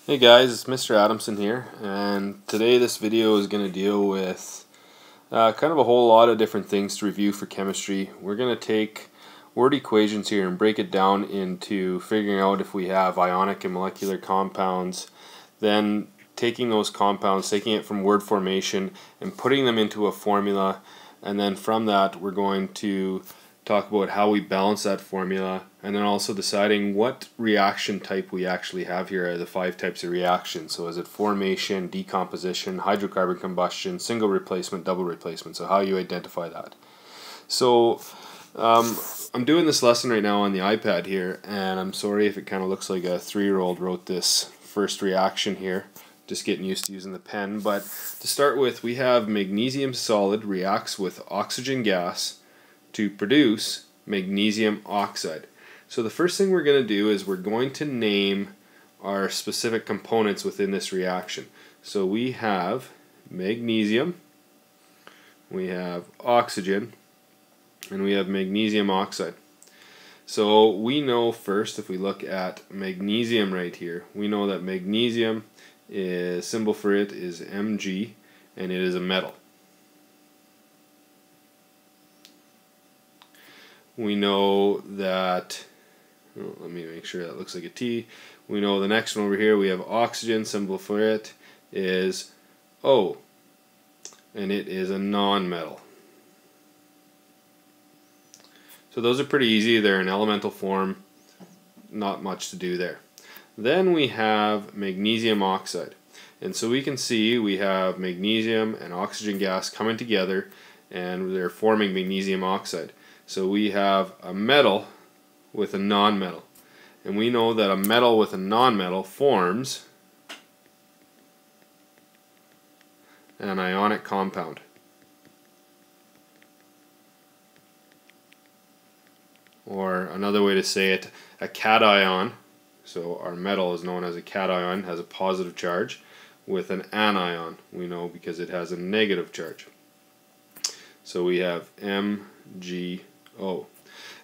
Hey guys, it's Mr. Adamson here, and today this video is going to deal with kind of a whole lot of different things to review for chemistry. We're going to take word equations here and break it down into figuring out if we have ionic and molecular compounds, then taking those compounds, taking it from word formation and putting them into a formula, and then from that we're going to talk about how we balance that formula, and then also deciding what reaction type we actually have here are the 5 types of reactions. So is it formation, decomposition, hydrocarbon combustion, single replacement, double replacement, so how you identify that. So I'm doing this lesson right now on the iPad here, and I'm sorry if it kind of looks like a 3-year-old wrote this first reaction here, just getting used to using the pen. But to start with, we have magnesium solid reacts with oxygen gas to produce magnesium oxide. So the first thing we're going to do is we're going to name our specific components within this reaction. So we have magnesium, we have oxygen, and we have magnesium oxide. So we know first, if we look at magnesium right here, we know that magnesium is, symbol for it is Mg, and it is a metal. We know that, let me make sure that looks like a T. We know the next one over here, we have oxygen, symbol for it is O, and it is a non-metal. So those are pretty easy, they're in elemental form, not much to do there. Then we have magnesium oxide, and so we can see we have magnesium and oxygen gas coming together and they're forming magnesium oxide. So we have a metal with a non-metal, and we know that a metal with a non-metal forms an ionic compound. Or another way to say it, a cation. So our metal is known as a cation, has a positive charge, with an anion, we know because it has a negative charge. So we have MgO.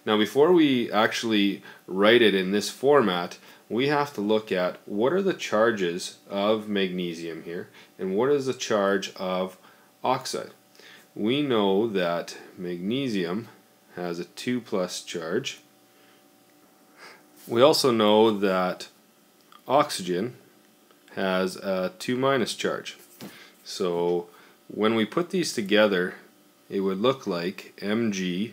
Now before we actually write it in this format, we have to look at what are the charges of magnesium here and what is the charge of oxide. We know that magnesium has a 2+ charge. We also know that oxygen has a 2- charge. So when we put these together, it would look like Mg2O2,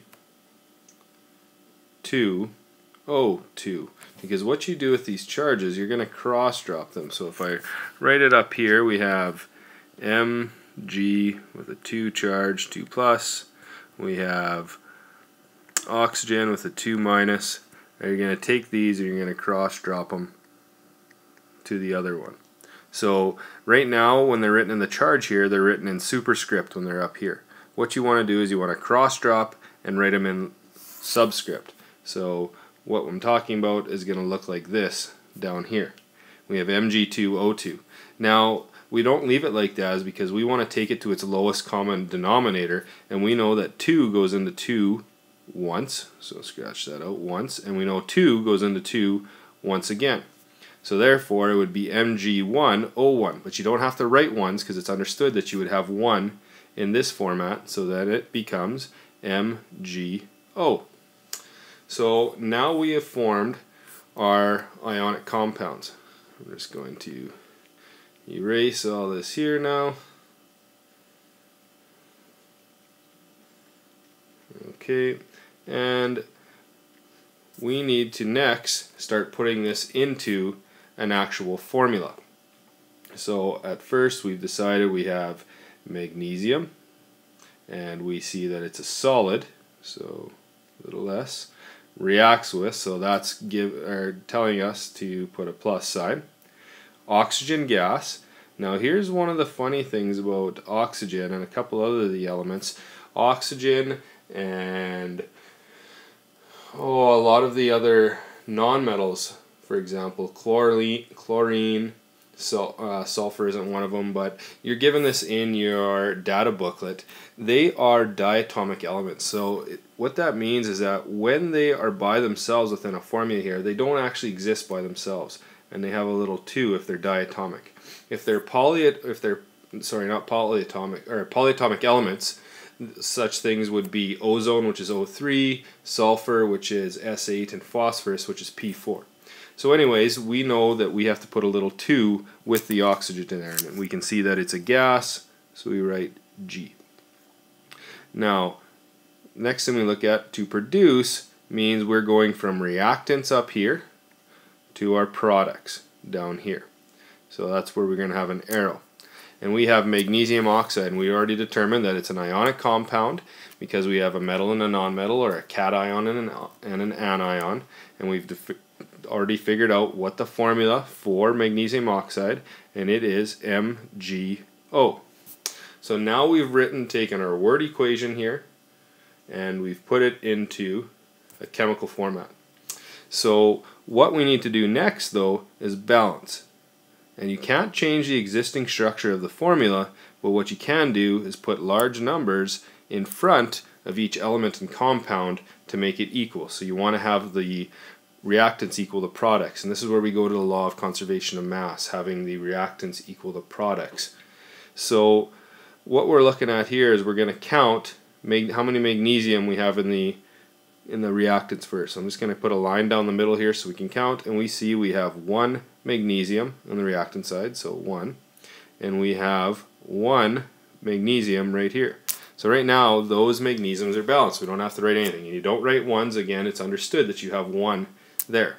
because what you do with these charges, you're going to cross drop them. So if I write it up here, we have Mg with a 2 charge, 2+, we have oxygen with a 2-. You're going to take these and you're going to cross drop them to the other one. So right now when they're written in the charge here, they're written in superscript when they're up here. What you want to do is you want to cross drop and write them in subscript. So what I'm talking about is going to look like this down here. We have Mg2O2. Now we don't leave it like that because we want to take it to its lowest common denominator, and we know that 2 goes into 2 once, so scratch that out, once, and we know 2 goes into 2 once again. So therefore it would be Mg1O1, but you don't have to write ones because it's understood that you would have 1 in this format, so that it becomes MgO. So now we have formed our ionic compounds. I'm just going to erase all this here now. Okay, and we need to next start putting this into an actual formula. So at first we've decided we have magnesium, and we see that it's a solid, so little s, reacts with, so that's telling us to put a plus sign. Oxygen gas. Now here's one of the funny things about oxygen and a couple other of the elements. Oxygen and a lot of the other nonmetals, for example chlorine, sulfur isn't one of them, but you're given this in your data booklet. They are diatomic elements. So what that means is that when they are by themselves within a formula here, they don't actually exist by themselves. and they have a little 2 if they're diatomic. If they're polyatomic elements, such things would be ozone, which is O3, sulfur, which is S8, and phosphorus, which is P4. So anyways, we know that we have to put a little 2 with the oxygen in there, and we can see that it's a gas, so we write G. Now, next thing we look at, to produce, means we're going from reactants up here to our products down here. So that's where we're going to have an arrow. And we have magnesium oxide, and we already determined that it's an ionic compound because we have a metal and a nonmetal, or a cation and an anion, and we've already figured out what the formula for magnesium oxide, and it is MgO. So now we've taken our word equation here, and we've put it into a chemical format. So what we need to do next, though, is balance. And you can't change the existing structure of the formula, but what you can do is put large numbers in front of each element and compound to make it equal. So you want to have the reactants equal the products, and this is where we go to the law of conservation of mass, having the reactants equal the products. So what we're looking at here is we're going to count how many magnesium we have in the reactants first. So I'm just going to put a line down the middle here so we can count, and we see we have 1 magnesium on the reactant side, so 1, and we have 1 magnesium right here. So right now those magnesiums are balanced. We don't have to write anything. And you don't write ones, again, it's understood that you have 1 there.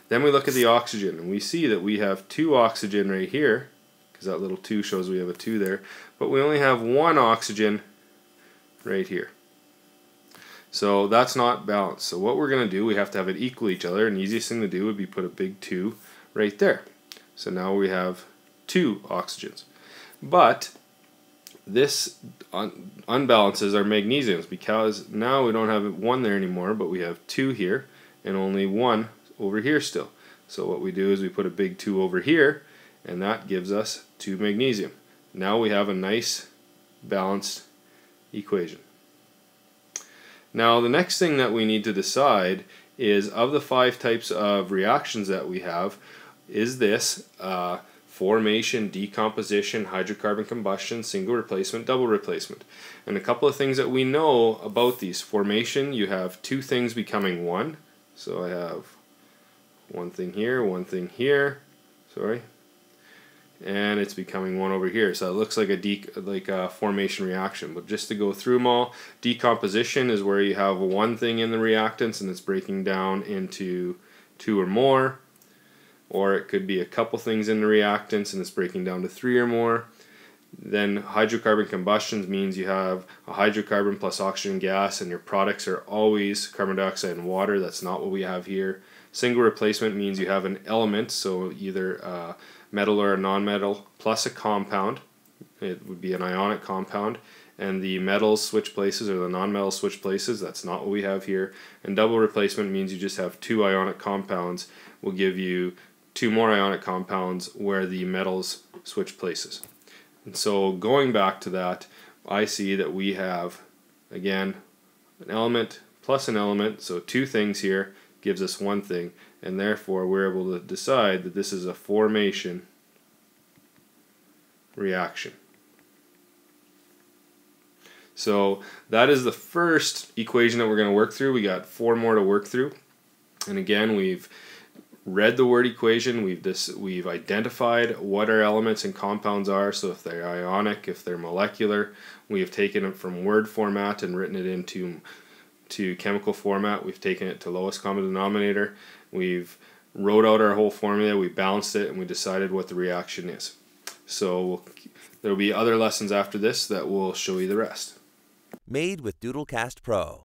Then we look at the oxygen, and we see that we have 2 oxygen right here, because that little 2 shows we have a 2 there, but we only have 1 oxygen right here. So that's not balanced. So what we're going to do, we have to have it equal each other, and the easiest thing to do would be put a big 2 right there. So now we have 2 oxygens. But this unbalances our magnesiums, because now we don't have 1 there anymore, but we have 2 here and only 1 over here still. So what we do is we put a big 2 over here, and that gives us 2 magnesium. Now we have a nice balanced equation. Now the next thing that we need to decide is, of the 5 types of reactions that we have, is this formation, decomposition, hydrocarbon combustion, single replacement, double replacement. And a couple of things that we know about these. Formation, you have 2 things becoming 1. So I have 1 thing here, 1 thing here, sorry, and it's becoming 1 over here. So it looks like a formation reaction. But just to go through them all, decomposition is where you have 1 thing in the reactants and it's breaking down into 2 or more. Or it could be a couple things in the reactants and it's breaking down to 3 or more. Then hydrocarbon combustion means you have a hydrocarbon plus oxygen gas, and your products are always carbon dioxide and water. That's not what we have here. Single replacement means you have an element, so either a metal or a nonmetal, plus a compound. It would be an ionic compound, and the metals switch places or the nonmetals switch places. That's not what we have here. And double replacement means you just have 2 ionic compounds. Will give you 2 more ionic compounds where the metals switch places. And so going back to that, I see that we have, again, an element plus an element, so 2 things here gives us 1 thing, and therefore we're able to decide that this is a formation reaction. So that is the first equation that we're going to work through. We got 4 more to work through, and again, we've read the word equation, we've identified what our elements and compounds are, so if they're ionic, if they're molecular, we have taken it from word format and written it into chemical format. We've taken it to lowest common denominator, we've wrote out our whole formula, we balanced it, and we decided what the reaction is. So there will be other lessons after this that will show you the rest. Made with Doodlecast Pro.